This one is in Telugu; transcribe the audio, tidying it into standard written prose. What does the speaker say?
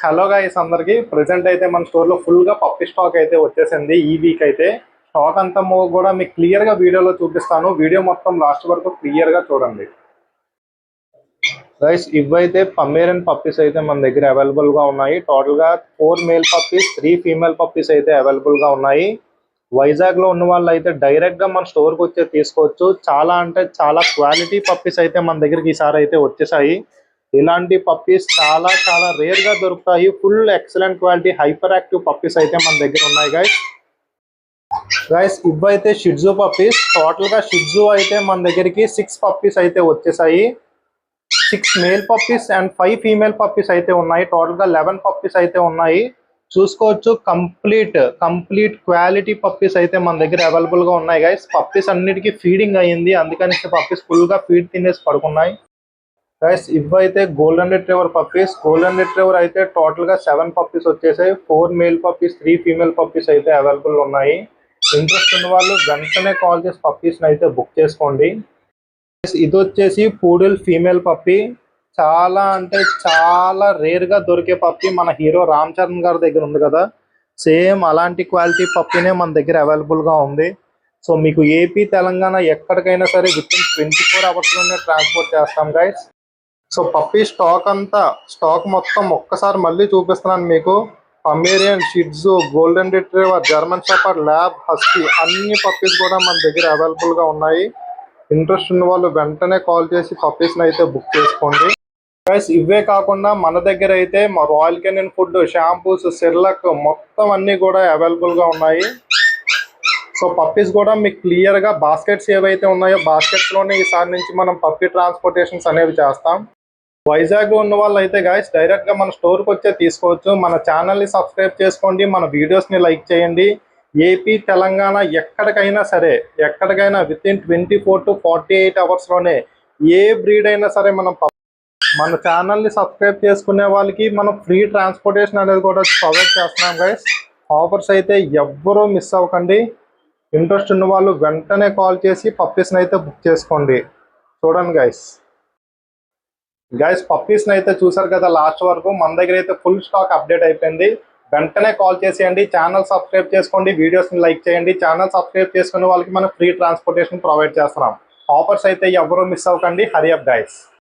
హలో గైస్ అందరికి ప్రెసెంట్ అయితే మన స్టోర్ లో ఫుల్ గా పప్పి స్టాక్ అయితే వచ్చేసింది ఈ వీక్ అయితే. స్టాక్ అంతా కూడా మీకు క్లియర్ గా వీడియోలో చూపిస్తాను. వీడియో మొత్తం లాస్ట్ వరకు క్లియర్ గా చూడండి గైస్. ఇవైతే పమ్మేరియన్ పప్పీస్ అయితే మన దగ్గర అవైలబుల్ గా ఉన్నాయి. టోటల్ గా 4 మేల్ పప్పీస్ 3 ఫీమేల్ పప్పీస్ అయితే అవైలబుల్ గా ఉన్నాయి. వైజాగ్ లో ఉన్న వాళ్ళు అయితే డైరెక్ట్ గా మన స్టోర్ కి వచ్చే తీసుకోవచ్చు. చాలా అంటే చాలా క్వాలిటీ పప్పీస్ అయితే మన దగ్గరికి ఈసారి అయితే వచ్చేసాయి. ఇలాంటి పప్పీస్ చాలా చాలా రేర్ గా దొరుకుతాయి. Full excellent quality hyper active puppies అయితే మన దగ్గర ఉన్నాయి గైస్. ఇవైతే షిట్జూ పప్పీస్. టోటల్ గా షిట్జూ అయితే మన దగ్గరికి 6 పప్పీస్ అయితే వచ్చేసాయి. 6 male puppies and 5 female puppies అయితే ఉన్నాయి. టోటల్ గా 11 పప్పీస్ అయితే ఉన్నాయి. చూసుకోవచ్చు కంప్లీట్ క్వాలిటీ పప్పీస్ అయితే మన దగ్గర అవైలబుల్ గా ఉన్నాయి గైస్. పప్పీస్ అన్నిటికీ ఫీడింగ్ అయ్యింది, అందుకని పప్పీస్ ఫుల్ గా ఫీడ్ తినేసి పడుకున్నాయి గైస్. ఇవైతే golden retriever puppies. Golden retriever అయితే టోటల్ గా 7 పప్పీస్ వచ్చేసాయి. 4 మేల్ పప్పీస్ 3 ఫీమేల్ పప్పీస్ అయితే అవైలబుల్ ఉన్నాయి. ఇంట్రెస్ట్ ఉన్న వాళ్ళు వెంటనే కాల్ చేసి పప్పీస్ అయితే బుక్ చేసుకోండి. ఇది వచ్చేసి పూడిల్ ఫీమేల్ పప్పీ. చాలా అంటే చాలా రేర్ గా దొరికే పప్పీ. మన హీరో రామ్ చరణ్ గారి దగ్గర ఉంది కదా, సేమ్ అలాంటి క్వాలిటీ పప్పీనే మన దగ్గర అవైలబుల్ గా ఉంది. సో మీకు ఏపీ తెలంగాణ ఎక్కడికైనా సరే విత్ ఇన్ 24 అవర్స్ లోనే ట్రాన్స్పోర్ట్ చేస్తాం గైస్. సో పప్పీ స్టాక్ మొత్తం ఒక్కసారి మళ్ళీ చూపిస్తున్నాను మీకు. Pomeranian, Shih Tzu, golden retriever, German shepherd, lab, husky అన్ని పప్పీస్ కూడా మన దగ్గర అవైలబుల్ గా ఉన్నాయి. ఇంట్రెస్ట్ ఉన్న వాళ్ళు వెంటనే కాల్ చేసి పప్పీస్ అయితే బుక్ చేసుకోండి గైస్. ఇవే కాకుండా మన దగ్గర అయితే మా రాయల్ కెనిన్ ఫుడ్, షాంపూస్, సిర్లక్ మొత్తం అన్ని కూడా అవైలబుల్ గా ఉన్నాయి. సో పప్పీస్ కూడా మీకు క్లియర్ గా బాస్కెట్స్ ఏవైతే ఉన్నాయో బాస్కెట్స్ లోనే ఈసారి నుంచి మనం పప్పీ ట్రాన్స్పోర్టేషన్స్ అనేవి చేస్తాం. వైజాగ్ లో ఉన్న వాళ్ళు అయితే గైస్ డైరెక్ట్ గా మన స్టోర్ కి వచ్చే తీసుకోవచ్చు. మన ఛానల్ ని సబ్స్క్రైబ్ చేసుకోండి, మన వీడియోస్ ని లైక్ చేయండి. ఏపీ తెలంగాణ ఎక్కడికైనా విత్ ఇన్ 24 to 48 అవర్స్ లోనే ఏ బ్రీడ్ అయినా సరే మన ఛానల్ ని సబ్స్క్రైబ్ చేసుకునే వాళ్ళకి మనం ఫ్రీ ట్రాన్స్పోర్టేషన్ అనేది కూడా ప్రొవైడ్ చేస్తున్నాం గైస్. ఆఫర్స్ అయితే ఎవ్వరూ మిస్ అవ్వకండి. ఇంట్రెస్ట్ ఉన్న వాళ్ళు వెంటనే కాల్ చేసి పప్పీస్ అయితే బుక్ చేసుకోండి. చూడండి గైస్ పప్పీస్ అయితే చూసారు కదా లాస్ట్ వరకు. మన దగ్గర అయితే ఫుల్ స్టాక్ అప్డేట్ అయిపోయింది. వెంటనే కాల్ చేసేయండి, ఛానల్ సబ్స్క్రైబ్ చేసుకోండి, వీడియోస్ ని లైక్ చేయండి. ఛానల్ సబ్స్క్రైబ్ చేసుకునే వాళ్ళకి మనం ఫ్రీ ట్రాన్స్పోర్టేషన్ ప్రొవైడ్ చేస్తున్నాం. ఆఫర్స్ అయితే ఎవరూ మిస్ అవ్వకండి. Hari up guys.